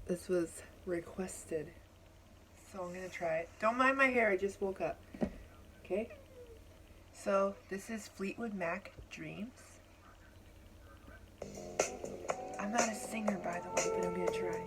This was requested, so I'm gonna try it. Don't mind my hair, I just woke up. Okay? So, this is Fleetwood Mac, Dreams. I'm not a singer, by the way, but I'm gonna try.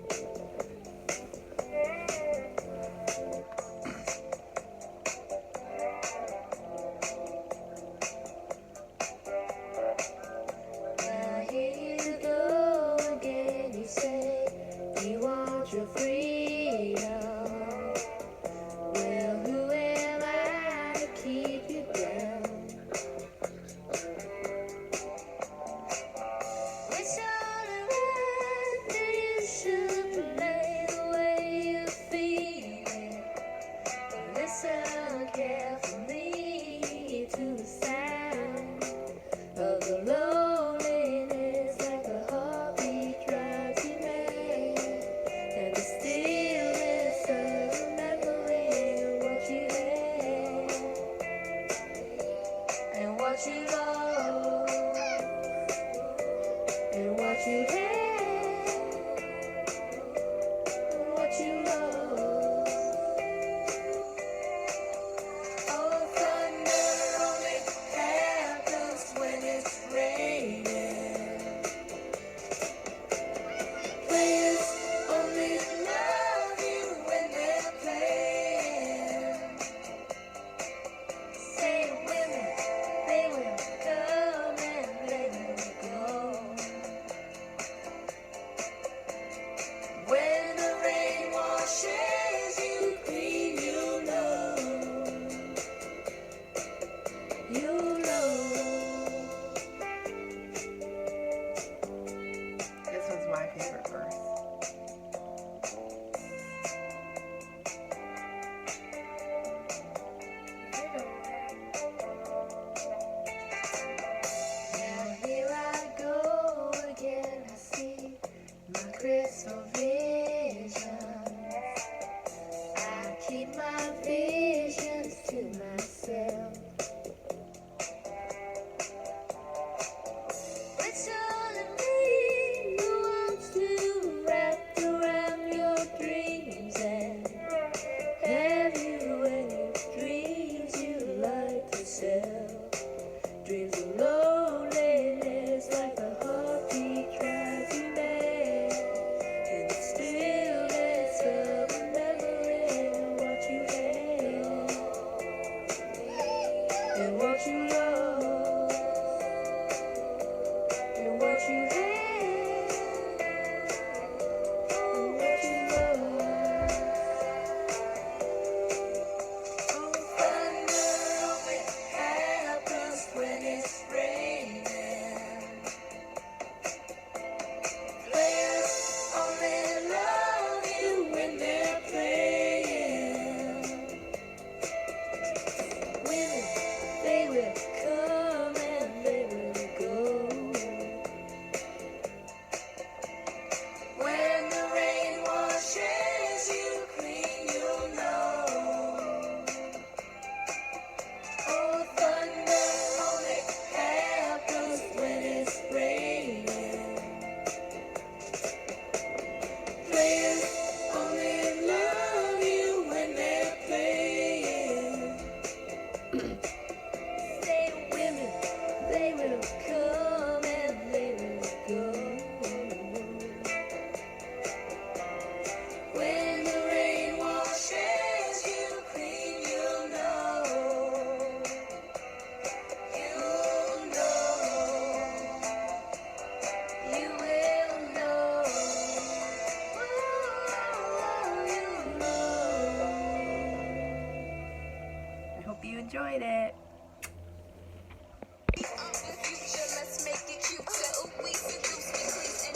Enjoyed it.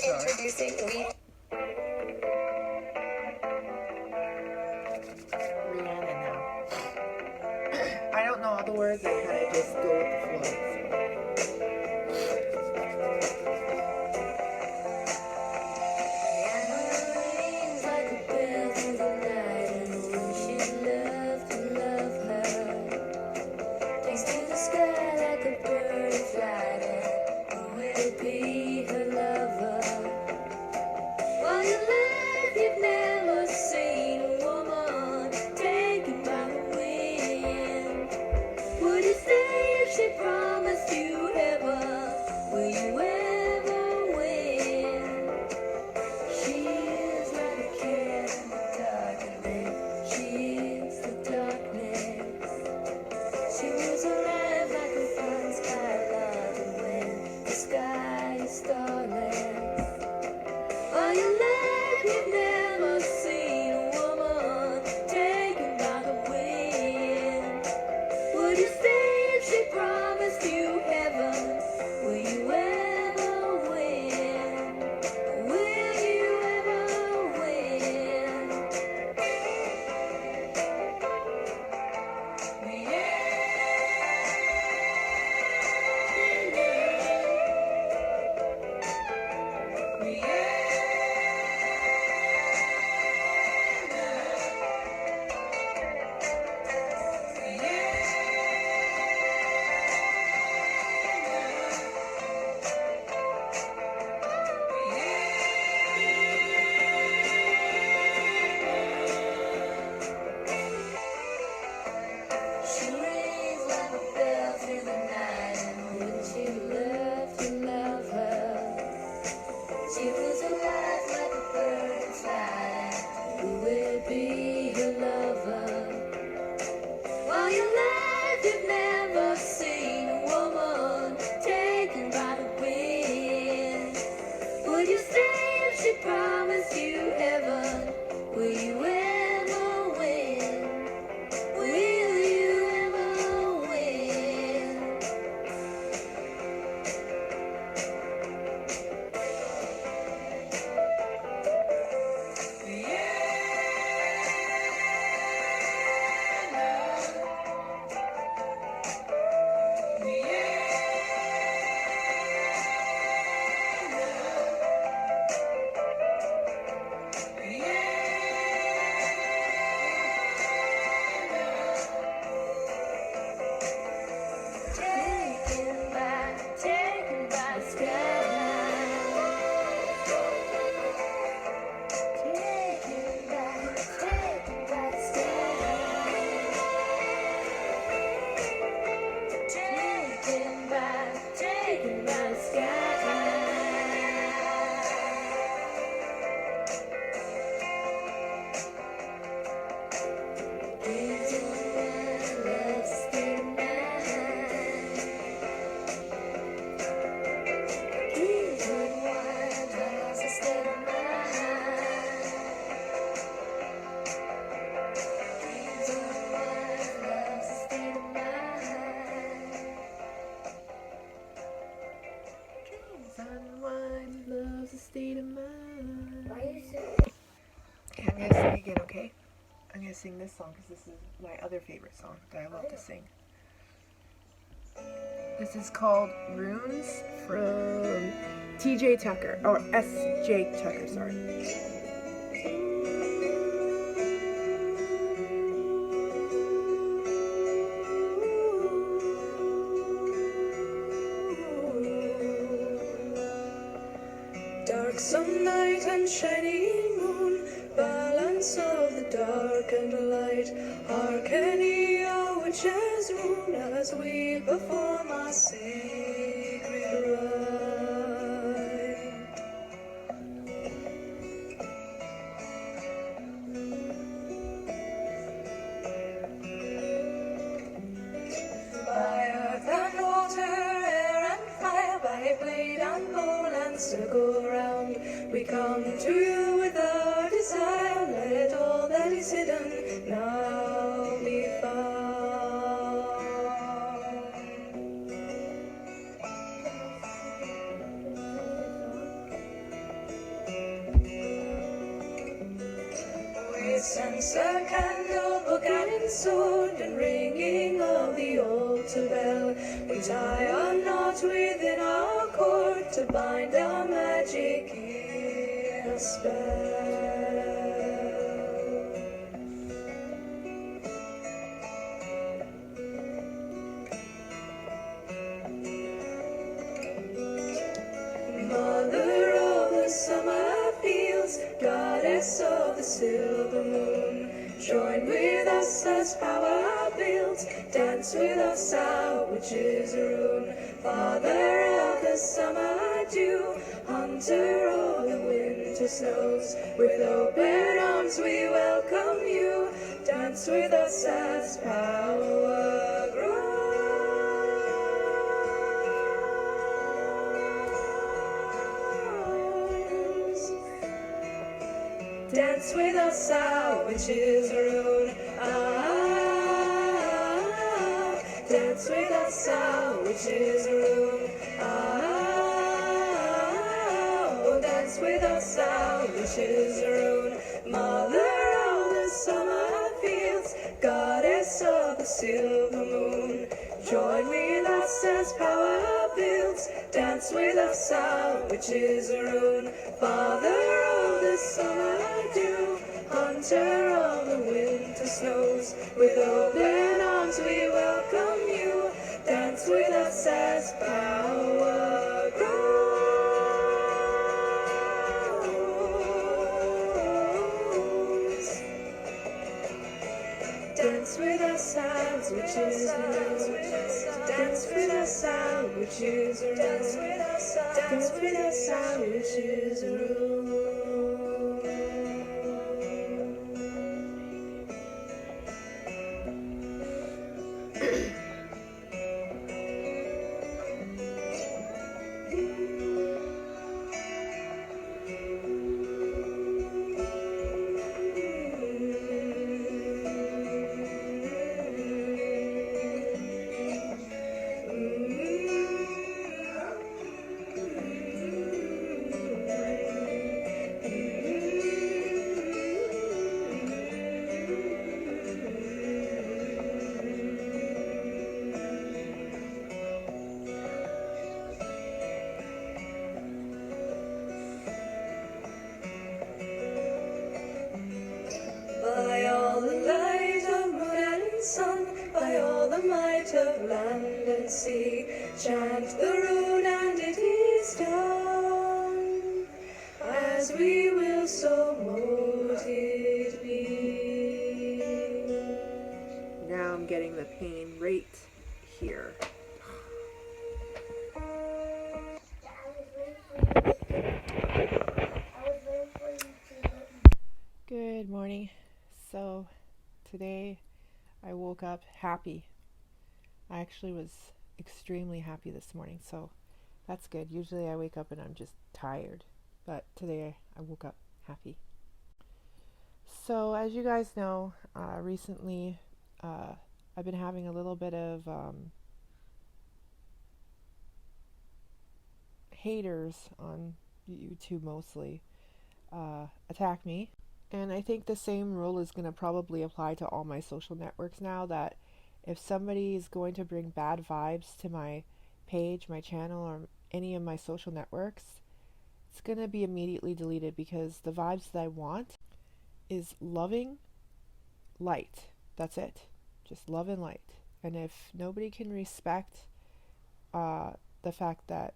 Introducing Rihanna now. I don't know all the words, I kind of just go with the flow. be her lover. While you live, you've never seen a woman taken by the wind. Would you stay if she promised you heaven? Will you ever win? She is like a cat in the darkness. She is the darkness. She was alive like a fun skyline when the sky is starless. While you live, you've never seen a woman taken by the wind. Would you stay if she promised you heaven? Will you ever win? Will you ever win? She rings like a bell through the night, and wouldn't you love to love her? She was alive like a bird flying. Who will be her lover? While you live, you've never seen a woman taken by the wind. Would you stay if she promised you heaven? Will you ever win? Will you ever win? Taken by the sky. Taken by the sky. Taken by the sky. Reason why love stayed in my mind. Reason why love stayed in my mind. Reason why love stayed in my mind. Reason why love's a state of mind. Why you say Okay, I'm gonna sing again, okay? I'm gonna sing this song because this is my other favorite song that I love to sing. This is called Runes from TJ Tucker, or SJ Tucker, sorry. dark sunlight and shining moon, balance of the dark and light, hearken ye our witches' rune as we perform our sacred rite. By earth and water, air and fire, by blade and bowl and circle round, we come to you with our desire. Let all that is hidden now be found. With censer, candle, book and sword, and ringing of the altar bell, we tie a knot within our cord to bind our magic in a spell. goddess as power builds. Dance with us, our witches rune. Father of the summer dew, hunter of the winter snows. With open arms we welcome you. Dance with us as power grows. Dance with us, our witches rune. Dance with us, our witches rune. Oh, dance with us, our witches rune. Mother of the summer fields, goddess of the silver moon. Join with us as power builds. Dance with us, our witches rune. Father of the summer dew, hunter of the winter snows. With open arms we welcome you. Dance with us as power grows. Dance with us, our witches rune. Dance with us, our witches rune. Dance with us, our witches rune. By all the light of moon and sun, by all the might of land and sea, chant the rune and it is done. As we will, so mote it be. Now I'm getting the pain right here. Good morning. So today I woke up happy. I actually was extremely happy this morning, so that's good. Usually I wake up and I'm just tired, but today I woke up happy. So as you guys know, recently I've been having a little bit of haters on YouTube mostly attack me. And I think the same rule is going to probably apply to all my social networks now, that if somebody is going to bring bad vibes to my page, my channel, or any of my social networks, it's going to be immediately deleted, because the vibes that I want is loving light. That's it. Just love and light. And if nobody can respect the fact that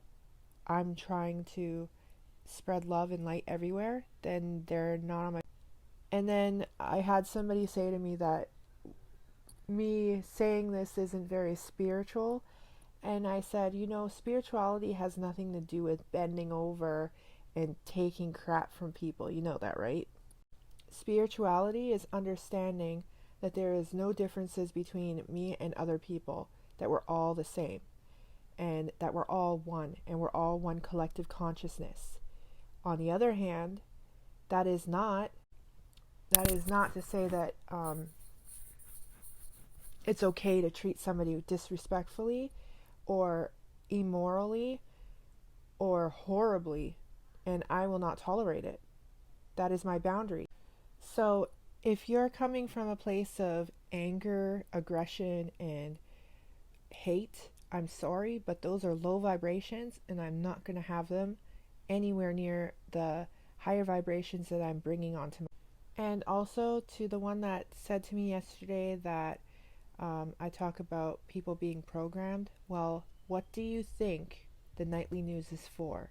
I'm trying to spread love and light everywhere, then they're not on my. And then I had somebody say to me that me saying this isn't very spiritual, and I said, spirituality has nothing to do with bending over and taking crap from people. You know that, right? Spirituality is understanding that there is no differences between me and other people, that we're all the same, and that we're all one, and we're all one collective consciousness. On the other hand, that is not to say that it's okay to treat somebody disrespectfully or immorally or horribly, and I will not tolerate it. That is my boundary. So if you're coming from a place of anger, aggression, and hate, I'm sorry, but those are low vibrations, and I'm not going to have them anywhere near the higher vibrations that I'm bringing onto my. And also to the one that said to me yesterday that I talk about people being programmed. Well, what do you think the nightly news is for?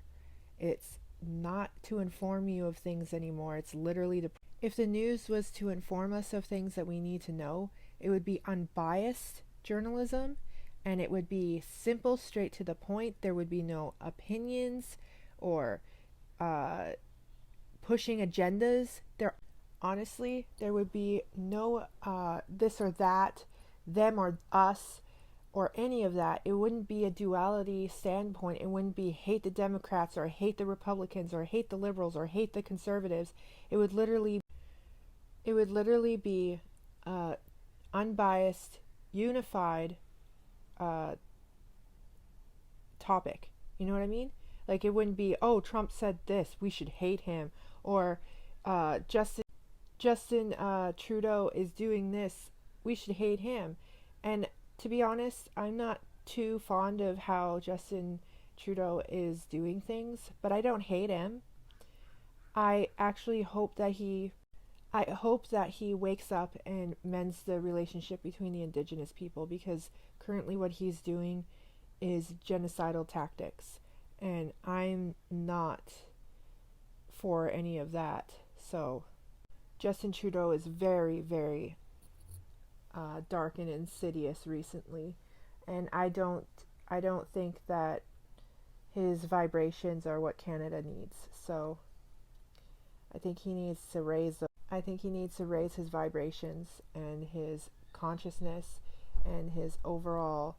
It's not to inform you of things anymore. It's literally If the news was to inform us of things that we need to know, it would be unbiased journalism, and it would be simple, straight to the point. There would be no opinions or uh, pushing agendas. Honestly, there would be no this or that, them or us, or any of that. It wouldn't be a duality standpoint. It wouldn't be hate the Democrats or hate the Republicans or hate the liberals or hate the conservatives. It would literally be unbiased, unified topic. You know what I mean? Like, it wouldn't be, oh, Trump said this, we should hate him, or Justin Trudeau is doing this, we should hate him. And to be honest, I'm not too fond of how Justin Trudeau is doing things, but I don't hate him. I actually hope that he wakes up and mends the relationship between the indigenous people, because currently what he's doing is genocidal tactics, and I'm not for any of that. So Justin Trudeau is very, very dark and insidious recently, and I don't think that his vibrations are what Canada needs. So I think he needs to raise his vibrations and his consciousness and his overall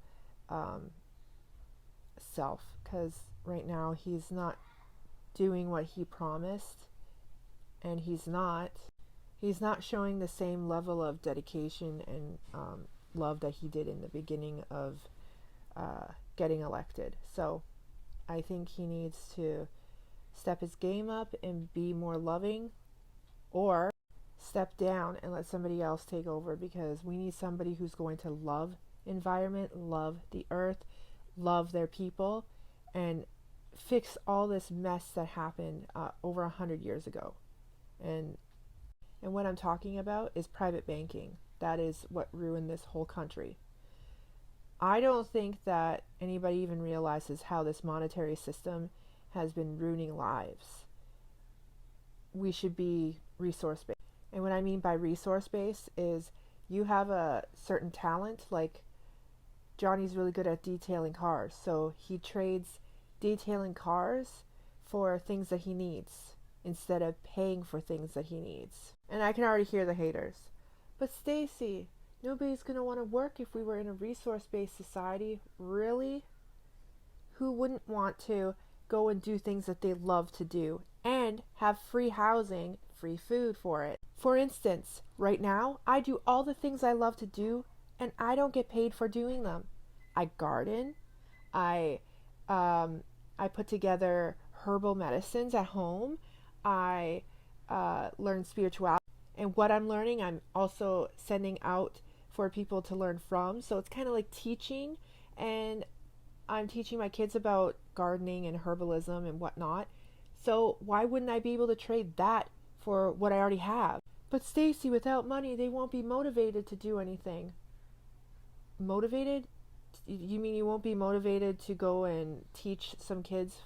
self, because right now he's not doing what he promised, and he's not showing the same level of dedication and love that he did in the beginning of getting elected. So I think he needs to step his game up and be more loving, or step down and let somebody else take over, because we need somebody who's going to love environment, love the earth, love their people, and fix all this mess that happened over 100 years ago. And what I'm talking about is private banking. That is what ruined this whole country. I don't think that anybody even realizes how this monetary system has been ruining lives. We should be resource-based. And what I mean by resource-based is, you have a certain talent, like Johnny's really good at detailing cars, so he trades detailing cars for things that he needs instead of paying for things that he needs. And I can already hear the haters. But Stacy, nobody's going to want to work if we were in a resource-based society. Really? Who wouldn't want to go and do things that they love to do and have free housing, free food for it? For instance, right now, I do all the things I love to do, and I don't get paid for doing them. I garden. I put together herbal medicines at home. I learn spirituality. And what I'm learning, I'm also sending out for people to learn from. So it's kind of like teaching. And I'm teaching my kids about gardening and herbalism and whatnot. So why wouldn't I be able to trade that for what I already have? But Stacy, without money, they won't be motivated to do anything. Motivated? You mean you won't be motivated to go and teach some kids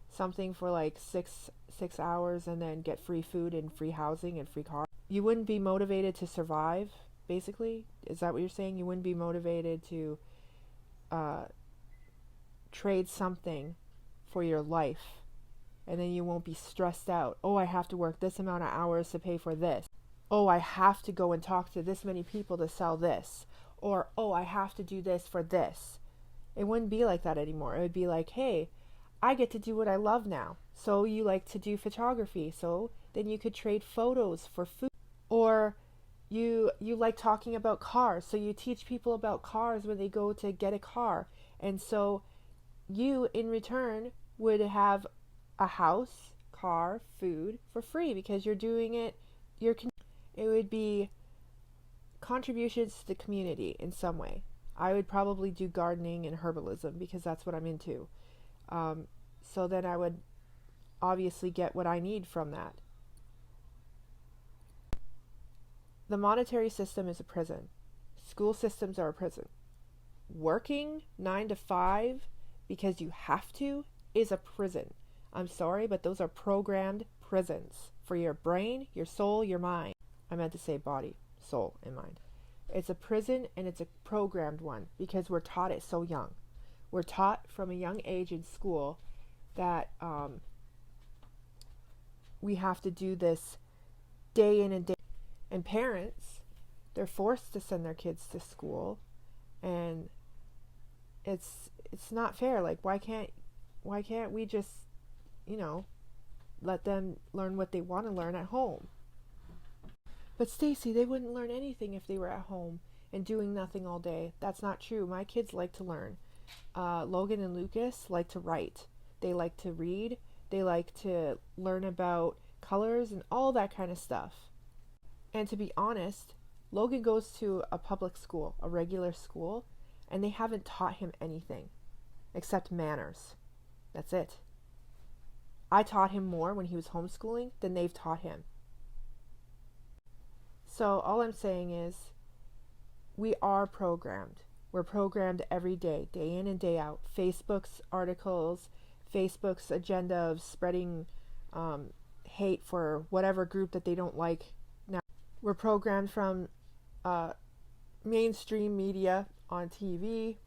something for like six hours and then get free food and free housing and free car? You wouldn't be motivated to survive, basically? Is that what you're saying? You wouldn't be motivated to trade something for your life, and then you won't be stressed out. Oh, I have to work this amount of hours to pay for this. Oh, I have to go and talk to this many people to sell this. Or, oh, I have to do this for this. It wouldn't be like that anymore. It would be like, hey, I get to do what I love now. So you like to do photography, so then you could trade photos for food. Or you like talking about cars, so you teach people about cars when they go to get a car. And so you, in return, would have a house, car, food for free, because you're doing it. It would be contributions to the community in some way. I would probably do gardening and herbalism because that's what I'm into. So then I would obviously get what I need from that. The monetary system is a prison. School systems are a prison. Working 9 to 5 because you have to is a prison. I'm sorry, but those are programmed prisons for your brain, your soul, your mind. I meant to say body, soul, and mind. It's a prison, and it's a programmed one because we're taught it so young. We're taught from a young age in school that we have to do this day in and day. And parents, they're forced to send their kids to school, and it's not fair. Like, why can't we just, let them learn what they want to learn at home? But Stacy, they wouldn't learn anything if they were at home and doing nothing all day. That's not true. My kids like to learn. Logan and Lucas like to write. They like to read. They like to learn about colors and all that kind of stuff. And to be honest, Logan goes to a public school, a regular school, and they haven't taught him anything except manners. That's it. I taught him more when he was homeschooling than they've taught him. So all I'm saying is we are programmed. We're programmed every day, day in and day out. Facebook's articles, Facebook's agenda of spreading hate for whatever group that they don't like. Now, we're programmed from mainstream media on TV.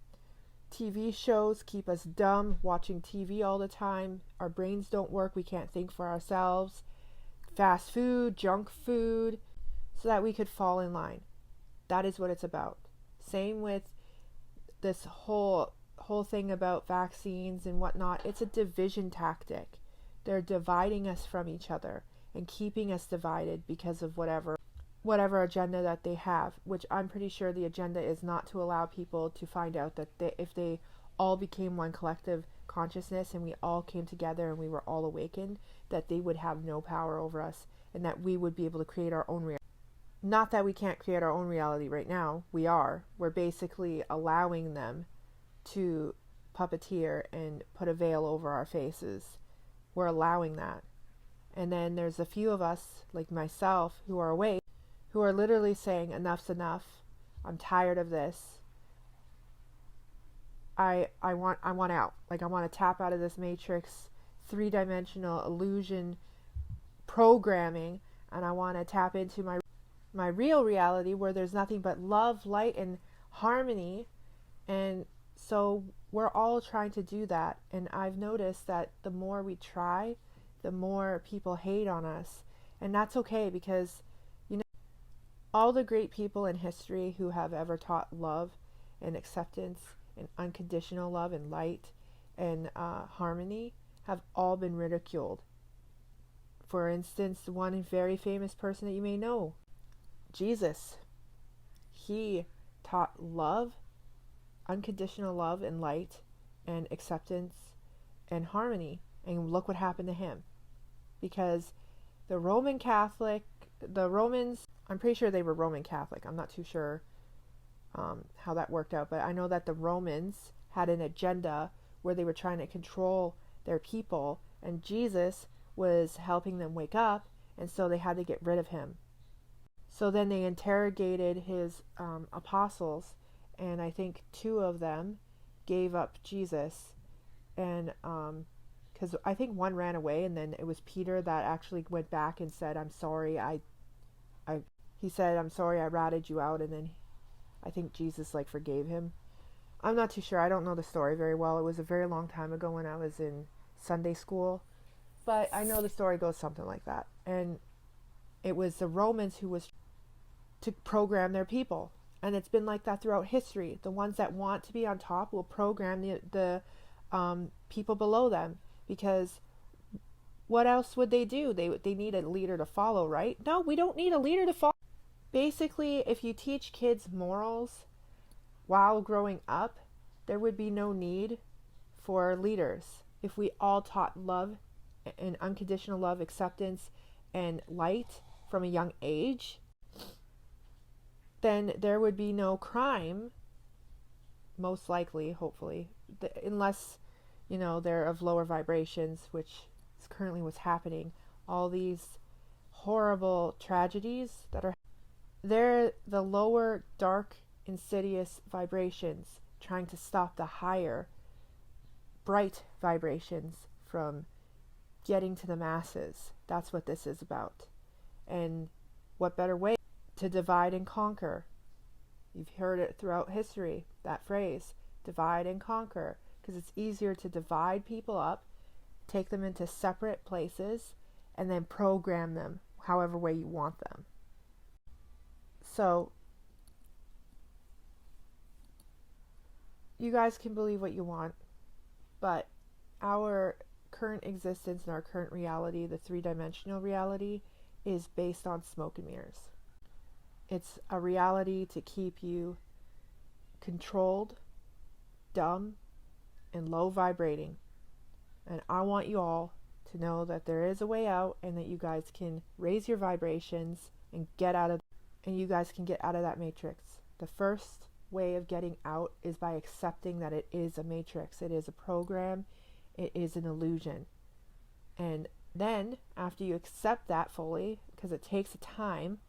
TV shows keep us dumb, watching TV all the time. Our brains don't work. We can't think for ourselves. Fast food, junk food, so that we could fall in line. That is what it's about. Same with this whole thing about vaccines and whatnot. It's a division tactic. They're dividing us from each other and keeping us divided because of whatever agenda that they have, which I'm pretty sure the agenda is not to allow people to find out that if they all became one collective consciousness and we all came together and we were all awakened, that they would have no power over us and that we would be able to create our own reality. Not that we can't create our own reality right now. We are. We're basically allowing them to puppeteer and put a veil over our faces. We're allowing that. And then there's a few of us, like myself, who are awake, who are literally saying, enough's enough. I'm tired of this. I want out. Like, I want to tap out of this matrix, three-dimensional illusion programming, and I want to tap into my real reality where there's nothing but love, light, and harmony. And so we're all trying to do that. And I've noticed that the more we try, the more people hate on us. And that's okay, because all the great people in history who have ever taught love and acceptance and unconditional love and light and harmony have all been ridiculed. For instance, one very famous person that you may know, Jesus. He taught love, unconditional love and light and acceptance and harmony. And look what happened to him. Because the Romans, I'm pretty sure they were Roman Catholic. I'm not too sure how that worked out. But I know that the Romans had an agenda where they were trying to control their people. And Jesus was helping them wake up. And so they had to get rid of him. So then they interrogated his apostles. And I think 2 of them gave up Jesus. And because I think one ran away. And then it was Peter that actually went back and said, I'm sorry, he said, I'm sorry I ratted you out, and then I think Jesus forgave him. I'm not too sure. I don't know the story very well. It was a very long time ago when I was in Sunday school, but I know the story goes something like that. And it was the Romans who was to program their people, and it's been like that throughout history. The ones that want to be on top will program the people below them, because what else would they do? They need a leader to follow, right? No, we don't need a leader to follow. Basically, if you teach kids morals while growing up, there would be no need for leaders. If we all taught love and unconditional love, acceptance, and light from a young age, then there would be no crime, most likely, hopefully, unless, they're of lower vibrations, which is currently what's happening. All these horrible tragedies they're the lower, dark, insidious vibrations trying to stop the higher, bright vibrations from getting to the masses. That's what this is about. And what better way to divide and conquer? You've heard it throughout history, that phrase, divide and conquer, because it's easier to divide people up, take them into separate places, and then program them however way you want them. So you guys can believe what you want, but our current existence and our current reality, the three-dimensional reality, is based on smoke and mirrors. It's a reality to keep you controlled, dumb, and low vibrating. And I want you all to know that there is a way out, and that you guys can raise your vibrations and you guys can get out of that matrix. The first way of getting out is by accepting that it is a matrix, it is a program, it is an illusion. And then after you accept that fully, because it takes a time,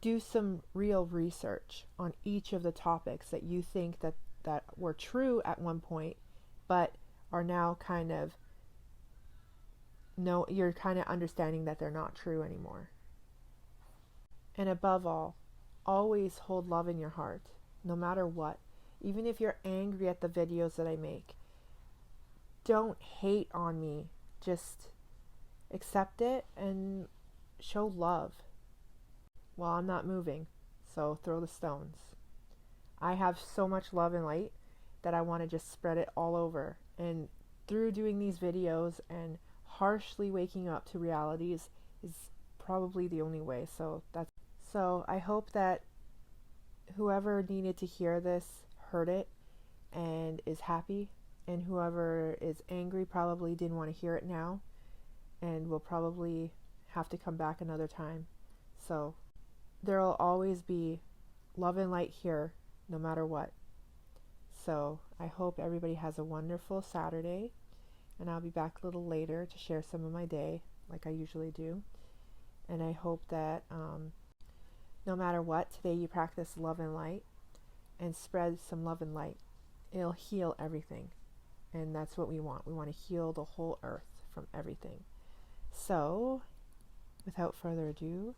do some real research on each of the topics that you think that were true at one point, but are now you're kind of understanding that they're not true anymore. And above all, always hold love in your heart, no matter what. Even if you're angry at the videos that I make, don't hate on me. Just accept it and show love. Well, I'm not moving, so throw the stones. I have so much love and light that I want to just spread it all over. And through doing these videos and harshly waking up to realities is probably the only way. So I hope that whoever needed to hear this heard it and is happy, and whoever is angry probably didn't want to hear it now and will probably have to come back another time. So there will always be love and light here, no matter what. So I hope everybody has a wonderful Saturday, and I'll be back a little later to share some of my day, like I usually do. And I hope that no matter what, today you practice love and light and spread some love and light. It'll heal everything, and that's what we want. We want to heal the whole earth from everything. So without further ado,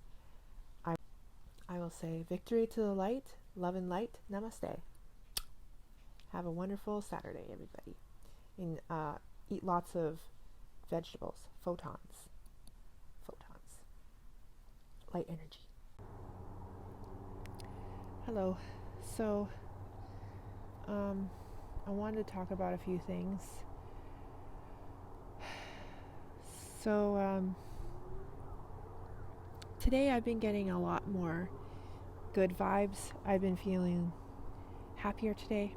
I will say victory to the light, love and light, namaste. Have a wonderful Saturday, everybody. And eat lots of vegetables, photons, light energy. Hello. So, I wanted to talk about a few things. So, today I've been getting a lot more good vibes. I've been feeling happier today.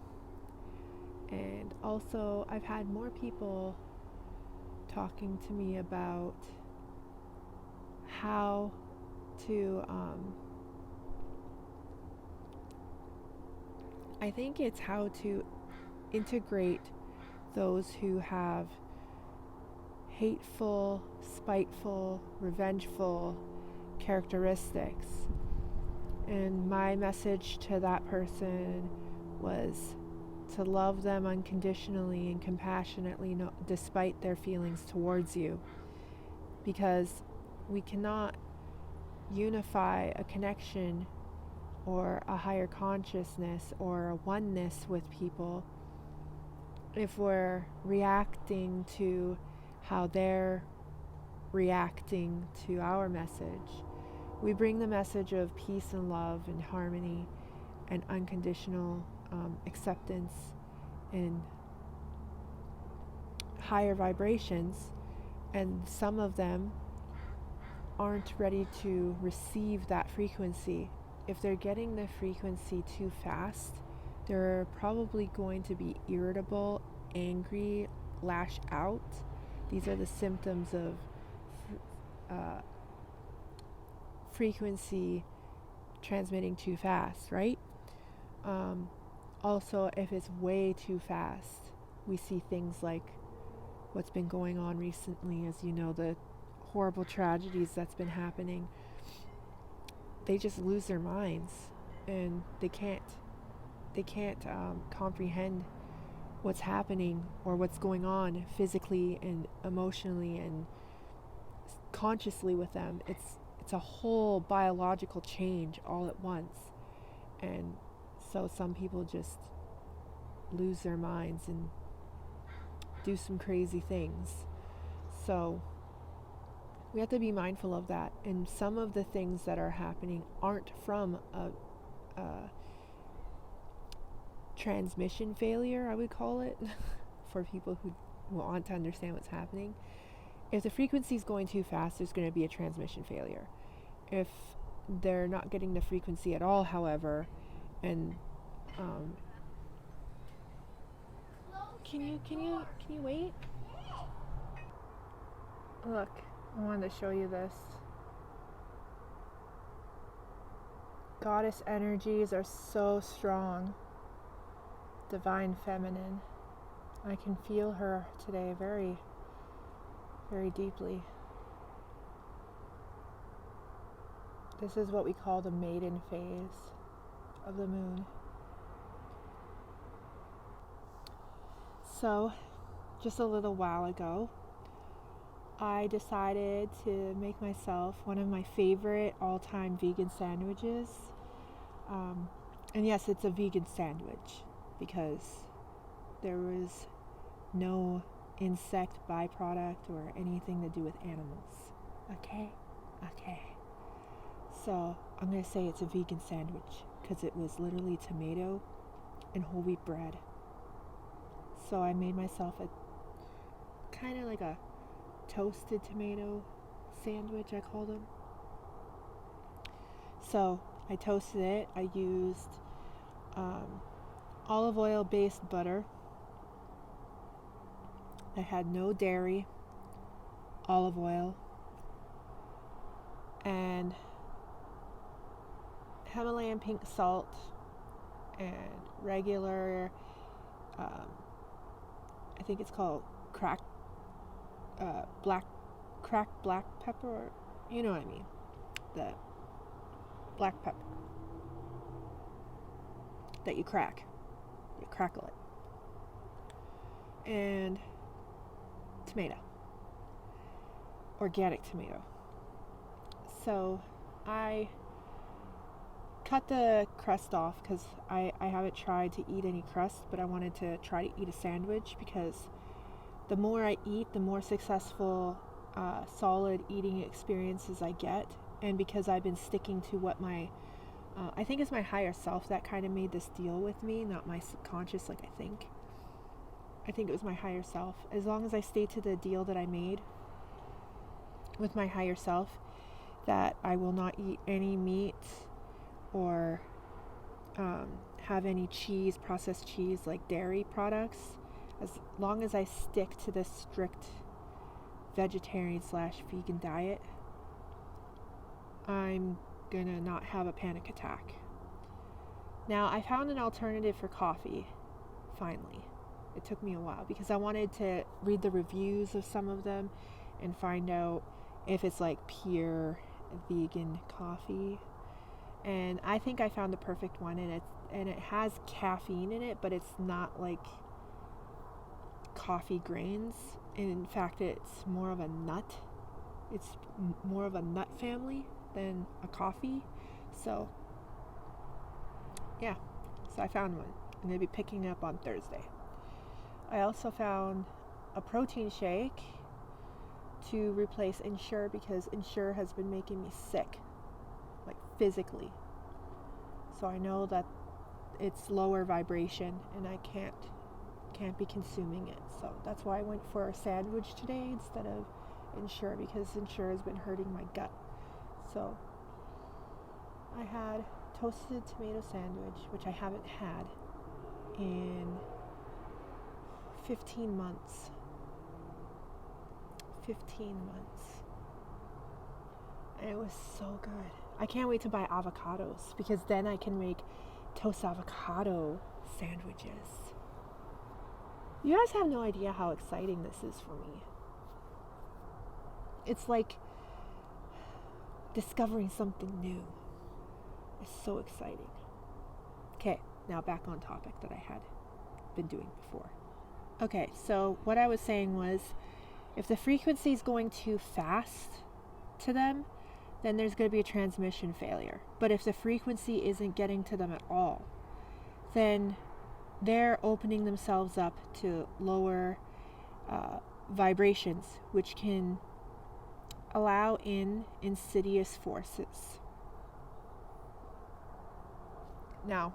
And also, I've had more people talking to me about how to, I think it's how to integrate those who have hateful, spiteful, revengeful characteristics. And my message to that person was to love them unconditionally and compassionately, despite their feelings towards you. Because we cannot unify a connection or a higher consciousness or a oneness with people if we're reacting to how they're reacting to our message. We bring the message of peace and love and harmony and unconditional acceptance and higher vibrations, and some of them aren't ready to receive that frequency. If they're getting the frequency too fast, they're probably going to be irritable, angry, lash out. These are the symptoms of frequency transmitting too fast, right? Also, if it's way too fast, we see things like what's been going on recently, as you know, the horrible tragedies that's been happening. They just lose their minds, and they can't comprehend what's happening or what's going on physically and emotionally and consciously with them. It's a whole biological change all at once. And so some people just lose their minds and do some crazy things. So we have to be mindful of that. And some of the things that are happening aren't from a transmission failure, I would call it, for people who want to understand what's happening. If the frequency is going too fast, there's going to be a transmission failure. If they're not getting the frequency at all, however, and can you wait? Look, I wanted to show you this. Goddess energies are so strong. Divine feminine. I can feel her today very, very deeply. This is what we call the maiden phase of the moon. So, just a little while ago, I decided to make myself one of my favorite all-time vegan sandwiches. And yes, it's a vegan sandwich because there was no insect byproduct or anything to do with animals. Okay. So I'm going to say it's a vegan sandwich because it was literally tomato and whole wheat bread. So I made myself a kind of like a toasted tomato sandwich, I call them. So I toasted it. I used olive oil based butter. I had no dairy, olive oil, and Himalayan pink salt, and regular, I think it's called cracked black pepper, or, you know what I mean, the black pepper that you crackle it, and tomato, organic tomato. So I cut the crust off because I haven't tried to eat any crust, but I wanted to try to eat a sandwich because the more I eat, the more successful solid eating experiences I get. And because I've been sticking to what my I think it's my higher self that kind of made this deal with me, not my subconscious. Like I think it was my higher self. As long as I stay to the deal that I made with my higher self, that I will not eat any meat or have any cheese, processed cheese, like dairy products, as long as I stick to this strict vegetarian/vegan diet, I'm gonna not have a panic attack. Now, I found an alternative for coffee, finally. It took me a while because I wanted to read the reviews of some of them and find out if it's like pure vegan coffee. And I think I found the perfect one, and it has caffeine in it, but it's not like coffee grains. In fact, it's more of a nut. It's more of a nut family than a coffee. So yeah, so I found one. I'm going to be picking it up on Thursday. I also found a protein shake to replace Ensure because Ensure has been making me sick, like physically. So I know that it's lower vibration and I can't be consuming it. So that's why I went for a sandwich today instead of Ensure, because Ensure has been hurting my gut. So I had toasted tomato sandwich, which I haven't had in 15 months. 15 months. And it was so good. I can't wait to buy avocados because then I can make toast avocado sandwiches. You guys have no idea how exciting this is for me. It's like discovering something new. It's so exciting. Okay, now back on topic that I had been doing before. Okay, so what I was saying was, if the frequency is going too fast to them, then there's going to be a transmission failure. But if the frequency isn't getting to them at all, then they're opening themselves up to lower vibrations, which can allow in insidious forces. Now,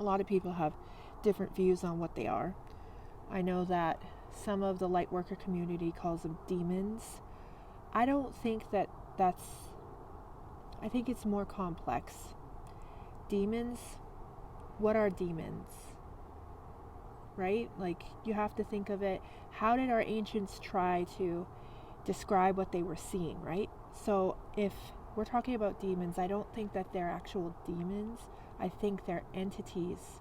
a lot of people have different views on what they are. I know that some of the light worker community calls them demons. I don't think that that's, I think it's more complex. Demons, what are demons? Right? Like, you have to think of it, how did our ancients try to describe what they were seeing, right? So if we're talking about demons, I don't think that they're actual demons. I think they're entities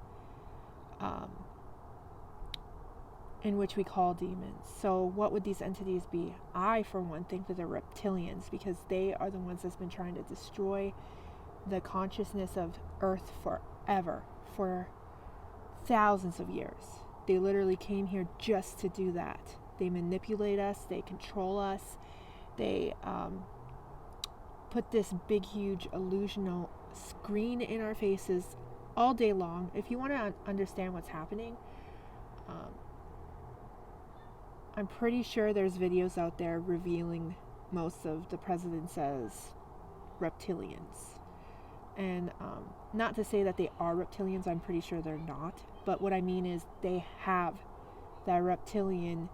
in which we call demons. So what would these entities be? I, for one, think that they're reptilians, because they are the ones that's been trying to destroy the consciousness of Earth forever, for thousands of years. They literally came here just to do that. They manipulate us, they control us, they put this big, huge illusional screen in our faces all day long. If you want to understand what's happening, I'm pretty sure there's videos out there revealing most of the presidents as reptilians. And not to say that they are reptilians, I'm pretty sure they're not. But what I mean is they have that reptilian,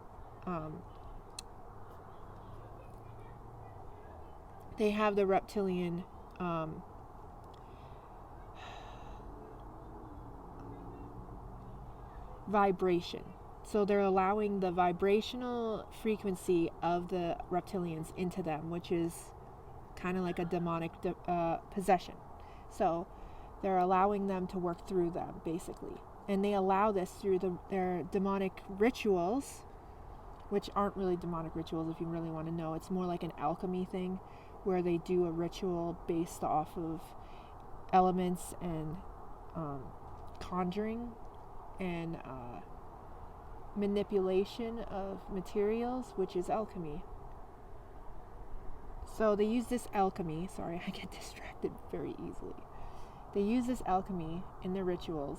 vibration. So they're allowing the vibrational frequency of the reptilians into them, which is kind of like a demonic possession. So they're allowing them to work through them, basically. And they allow this through their demonic rituals, which aren't really demonic rituals if you really want to know. It's more like an alchemy thing, where they do a ritual based off of elements and conjuring and manipulation of materials, which is alchemy. So they use this alchemy, sorry, I get distracted very easily. They use this alchemy in their rituals,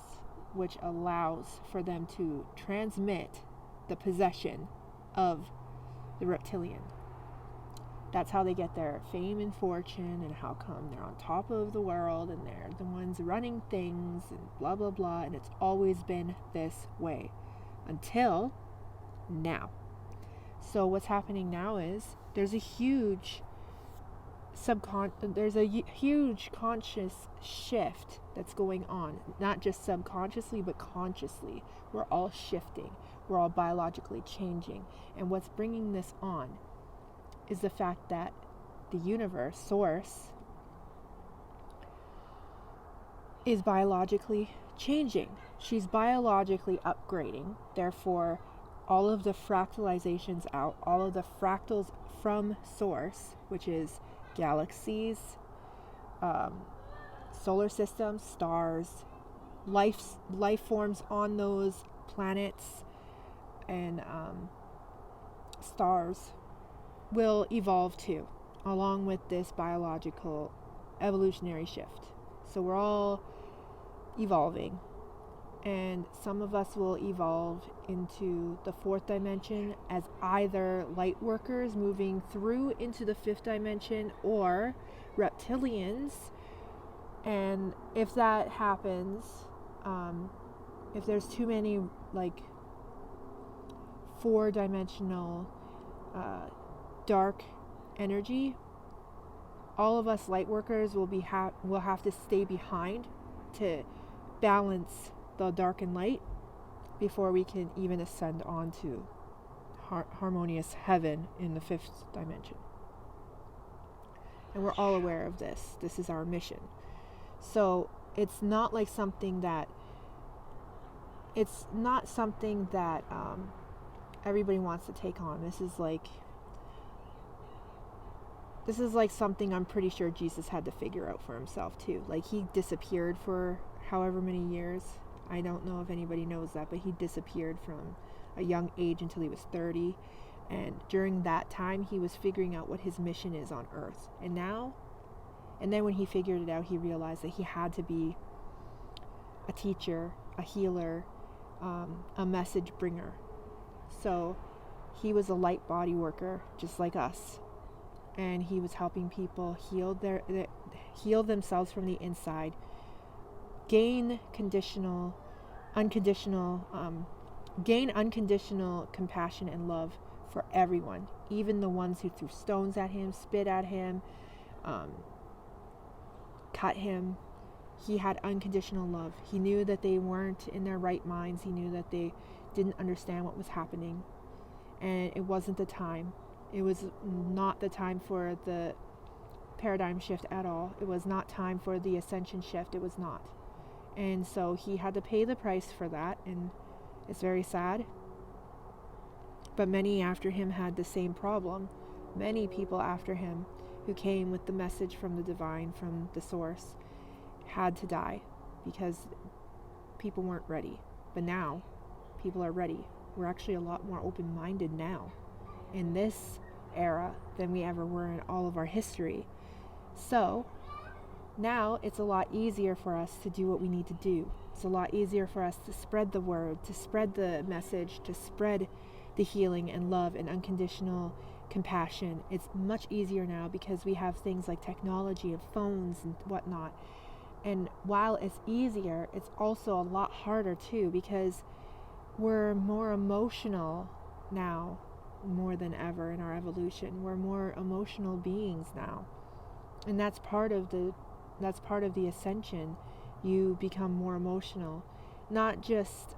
which allows for them to transmit the possession of the reptilian. That's how they get their fame and fortune, and how come they're on top of the world and they're the ones running things and blah blah blah. And it's always been this way until now. So what's happening now is there's a huge huge conscious shift that's going on, not just subconsciously but consciously. We're all shifting, we're all biologically changing. And what's bringing this on is the fact that the universe, source, is biologically changing. She's biologically upgrading. Therefore, all of the fractalizations out, all of the fractals from source, which is galaxies, solar systems, stars, life forms on those planets and stars, will evolve too, along with this biological evolutionary shift. So we're all evolving, and some of us will evolve into the fourth dimension as either light workers moving through into the fifth dimension, or reptilians. And if that happens, if there's too many like four-dimensional dark energy, all of us light workers will have to stay behind to balance the dark and light before we can even ascend onto harmonious heaven in the fifth dimension. And we're all aware of this. This is our mission. So it's not like something that everybody wants to take on. This is like something I'm pretty sure Jesus had to figure out for himself too. Like, he disappeared for however many years. I don't know if anybody knows that, but he disappeared from a young age until he was 30. And during that time, he was figuring out what his mission is on Earth. And then when he figured it out, he realized that he had to be a teacher, a healer, a message bringer. So he was a light body worker, just like us. And he was helping people heal themselves from the inside, gain unconditional compassion and love for everyone, even the ones who threw stones at him, spit at him, cut him. He had unconditional love. He knew that they weren't in their right minds. He knew that they didn't understand what was happening, and it wasn't the time. It was not the time for the paradigm shift at all. It was not time for the ascension shift. It was not. And so he had to pay the price for that, and it's very sad. But many after him had the same problem. Many people after him who came with the message from the divine, from the source, had to die because people weren't ready. But now people are ready. We're actually a lot more open-minded now in this era than we ever were in all of our history. So now it's a lot easier for us to do what we need to do. It's a lot easier for us to spread the word, to spread the message, to spread the healing and love and unconditional compassion. It's much easier now because we have things like technology and phones and whatnot. And while it's easier, it's also a lot harder too, because we're more emotional now more than ever in our evolution. We're more emotional beings now. And that's part of the ascension. You become more emotional, not just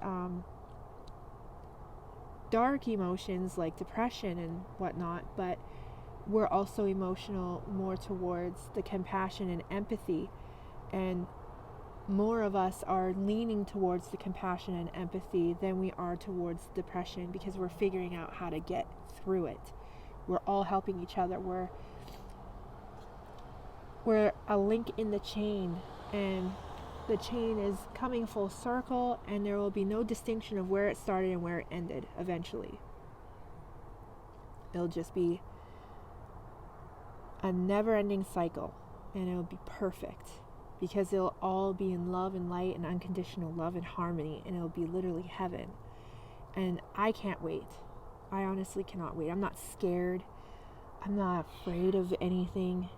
dark emotions like depression and whatnot, but we're also emotional more towards the compassion and empathy. And more of us are leaning towards the compassion and empathy than we are towards depression, because we're figuring out how to get through it. We're all helping each other. We're a link in the chain, and the chain is coming full circle, and there will be no distinction of where it started and where it ended eventually. It'll just be a never-ending cycle, and it'll be perfect, because it'll all be in love and light and unconditional love and harmony, and it'll be literally heaven. And I can't wait. I honestly cannot wait. I'm not scared. I'm not afraid of anything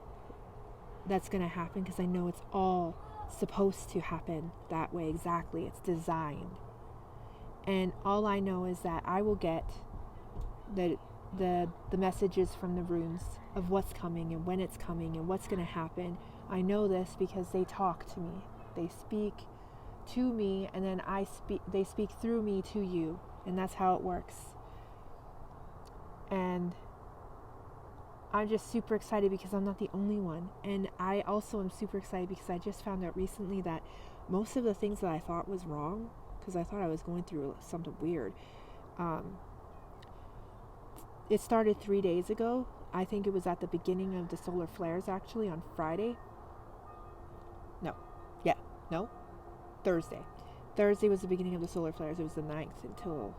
that's going to happen, because I know it's all supposed to happen that way exactly. It's designed. And all I know is that I will get the messages from the runes of what's coming and when it's coming and what's going to happen. I know this because they talk to me. They speak to me, and then they speak through me to you. And that's how it works. And I'm just super excited because I'm not the only one. And I also am super excited because I just found out recently that most of the things that I thought was wrong, because I thought I was going through something weird, it started 3 days ago. I think it was at the beginning of the solar flares, actually, on Friday. Thursday. Thursday was the beginning of the solar flares. It was the 9th until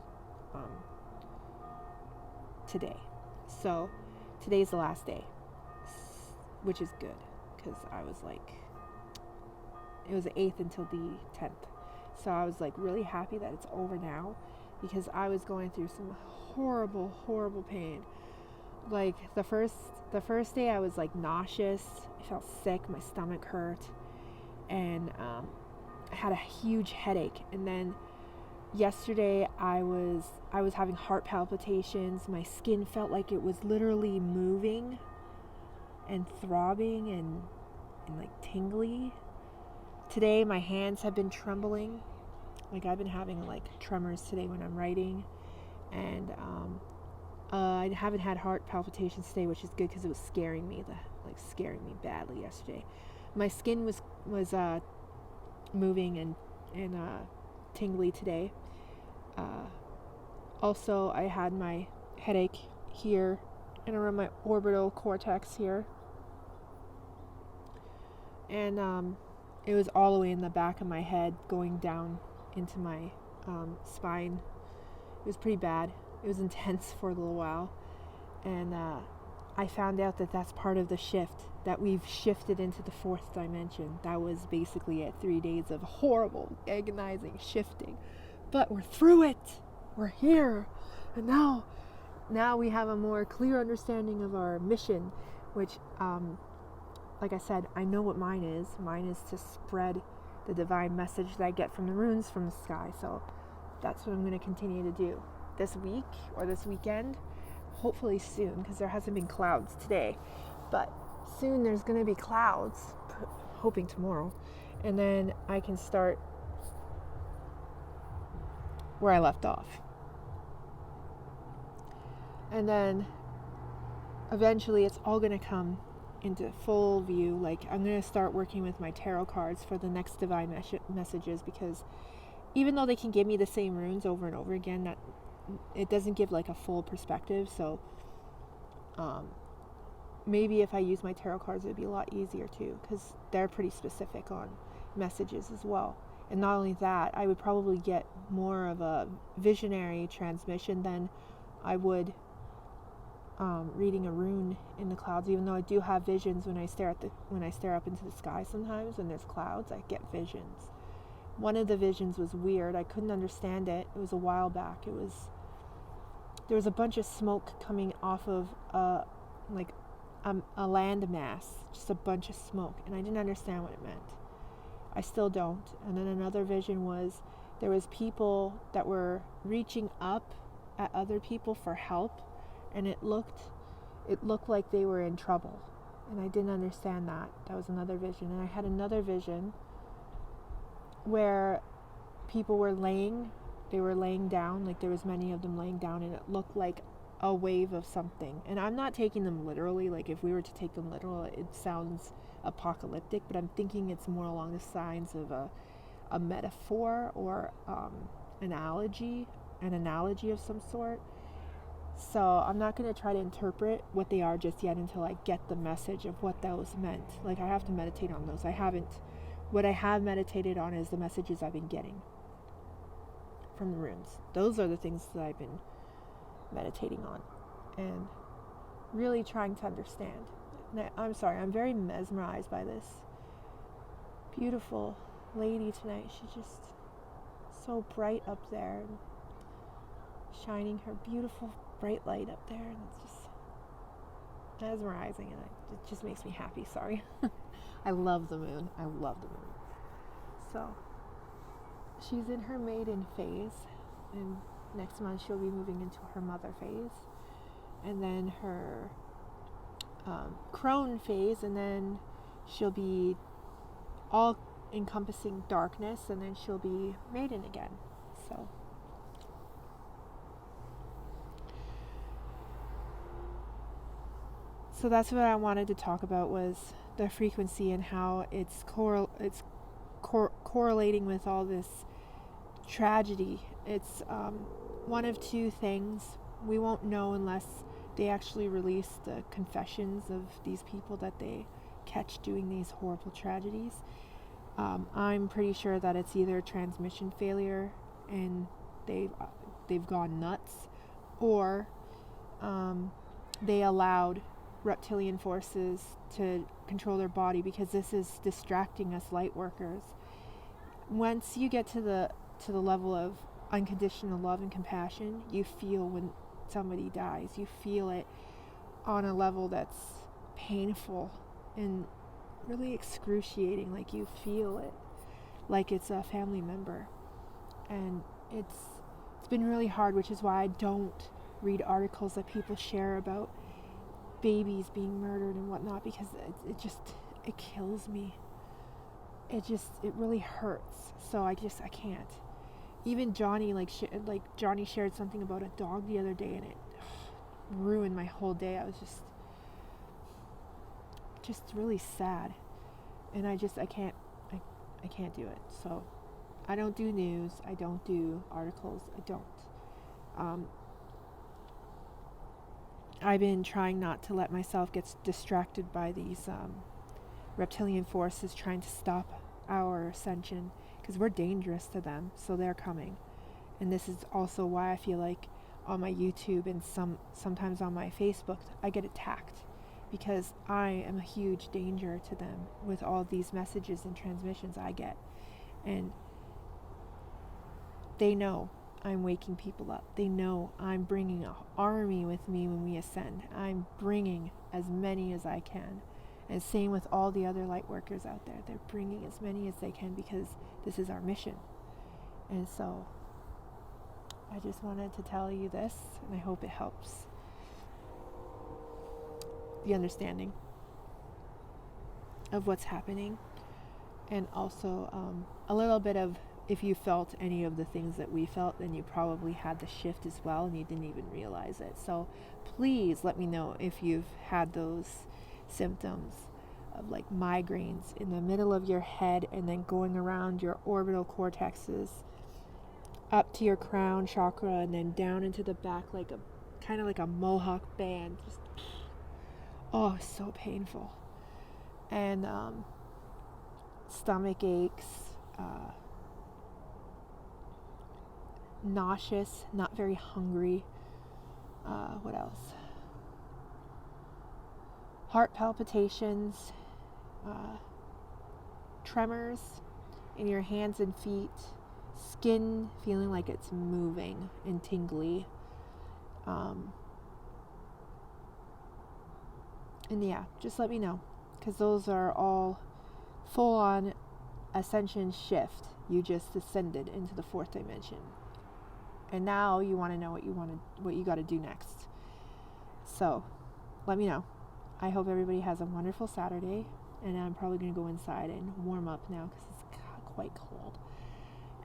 today. So today's the last day, which is good, because I was like, it was the 8th until the 10th. So I was like really happy that it's over now, because I was going through some horrible pain. Like the first day I was like nauseous. I felt sick. My stomach hurt, and I had a huge headache. And then yesterday I was having heart palpitations. My skin felt like it was literally moving and throbbing and like tingly. Today my hands have been trembling. Like I've been having like tremors today when I'm writing. And I haven't had heart palpitations today, which is good, because it was scaring me badly yesterday. My skin was moving and tingly today. Also, I had my headache here and around my orbital cortex here, and it was all the way in the back of my head, going down into my spine. It was pretty bad. It was intense for a little while. And I found out that that's part of the shift, that we've shifted into the fourth dimension. That was basically it. 3 days of horrible, agonizing shifting. But we're through it. We're here. And now we have a more clear understanding of our mission, which, like I said, I know what mine is. Mine is to spread the divine message that I get from the runes from the sky. So that's what I'm going to continue to do this week or this weekend. Hopefully soon, because there hasn't been clouds today. But soon there's going to be clouds, hoping tomorrow. And then I can start where I left off. And then eventually it's all going to come into full view. Like, I'm going to start working with my tarot cards for the next divine messages, because even though they can give me the same runes over and over again, that it doesn't give like a full perspective. So maybe if I use my tarot cards, it'd be a lot easier too, because they're pretty specific on messages as well. And not only that, I would probably get more of a visionary transmission than I would reading a rune in the clouds. Even though I do have visions when I stare up into the sky sometimes when there's clouds, I get visions. One of the visions was weird. I couldn't understand it. It was a while back. There was a bunch of smoke coming off of a land mass, just a bunch of smoke, and I didn't understand what it meant. I still don't. And then another vision was there was people that were reaching up at other people for help, and it looked like they were in trouble, and I didn't understand that. That was another vision. And I had another vision where people were laying down, like there was many of them laying down, and it looked like a wave of something. And I'm not taking them literally. Like, if we were to take them literal, it sounds apocalyptic, but I'm thinking it's more along the lines of a metaphor or an analogy of some sort. So I'm not going to try to interpret what they are just yet until I get the message of what those meant. Like, I have to meditate on those. What I have meditated on is the messages I've been getting from the runes. Those are the things that I've been meditating on and really trying to understand. And I'm sorry, I'm very mesmerized by this beautiful lady tonight. She's just so bright up there, and shining her beautiful bright light up there, and it's just mesmerizing, and it just makes me happy. Sorry. I love the moon. So she's in her maiden phase, and next month she'll be moving into her mother phase, and then her crone phase, and then she'll be all encompassing darkness, and then she'll be maiden again. So that's what I wanted to talk about, was the frequency and how it's correlating with all this tragedy. It's one of two things. We won't know unless they actually release the confessions of these people that they catch doing these horrible tragedies. I'm pretty sure that it's either transmission failure and they've gone nuts, or they allowed reptilian forces to control their body, because this is distracting us light workers. Once you get to the level of unconditional love and compassion, you feel when somebody dies. You feel it on a level that's painful and really excruciating. Like, you feel it like it's a family member. And it's been really hard, which is why I don't read articles that people share about babies being murdered and whatnot, because it kills me. It really hurts. So I can't. Even Johnny, Johnny shared something about a dog the other day, and it ruined my whole day. I was just really sad, and I can't do it. So I don't do news. I don't do articles. I don't. I've been trying not to let myself get distracted by these reptilian forces trying to stop our ascension, because we're dangerous to them, so they're coming. And this is also why I feel like on my YouTube and sometimes on my Facebook, I get attacked because I am a huge danger to them with all these messages and transmissions I get. And they know I'm waking people up. They know I'm bringing an army with me when we ascend. I'm bringing as many as I can. And same with all the other light workers out there. They're bringing as many as they can because this is our mission. And so I just wanted to tell you this, and I hope it helps the understanding of what's happening. And also a little bit of, if you felt any of the things that we felt, then you probably had the shift as well and you didn't even realize it. So please let me know if you've had those symptoms of like migraines in the middle of your head and then going around your orbital cortexes up to your crown chakra and then down into the back like a kind of like a mohawk band. Just, oh, so painful. And stomach aches, nauseous, not very hungry. What else? Heart palpitations, tremors in your hands and feet, skin feeling like it's moving and tingly. And yeah, just let me know, because those are all full on ascension shift. You just ascended into the fourth dimension. And now you want to know what you got to do next. So, let me know. I hope everybody has a wonderful Saturday, and I'm probably going to go inside and warm up now because it's quite cold.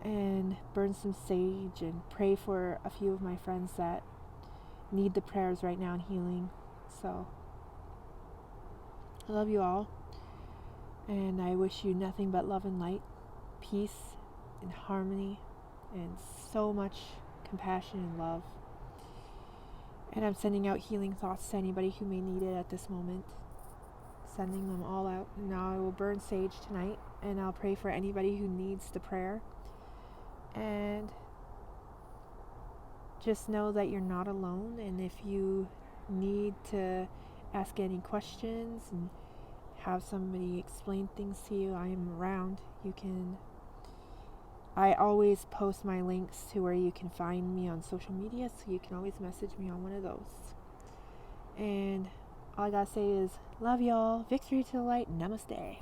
And burn some sage and pray for a few of my friends that need the prayers right now and healing. So, I love you all, and I wish you nothing but love and light, peace and harmony, and so much compassion and love. And I'm sending out healing thoughts to anybody who may need it at this moment. Sending them all out. And now I will burn sage tonight, and I'll pray for anybody who needs the prayer. And just know that you're not alone, and if you need to ask any questions and have somebody explain things to you, I am around. I always post my links to where you can find me on social media, so you can always message me on one of those. And all I gotta say is, love y'all, victory to the light, namaste.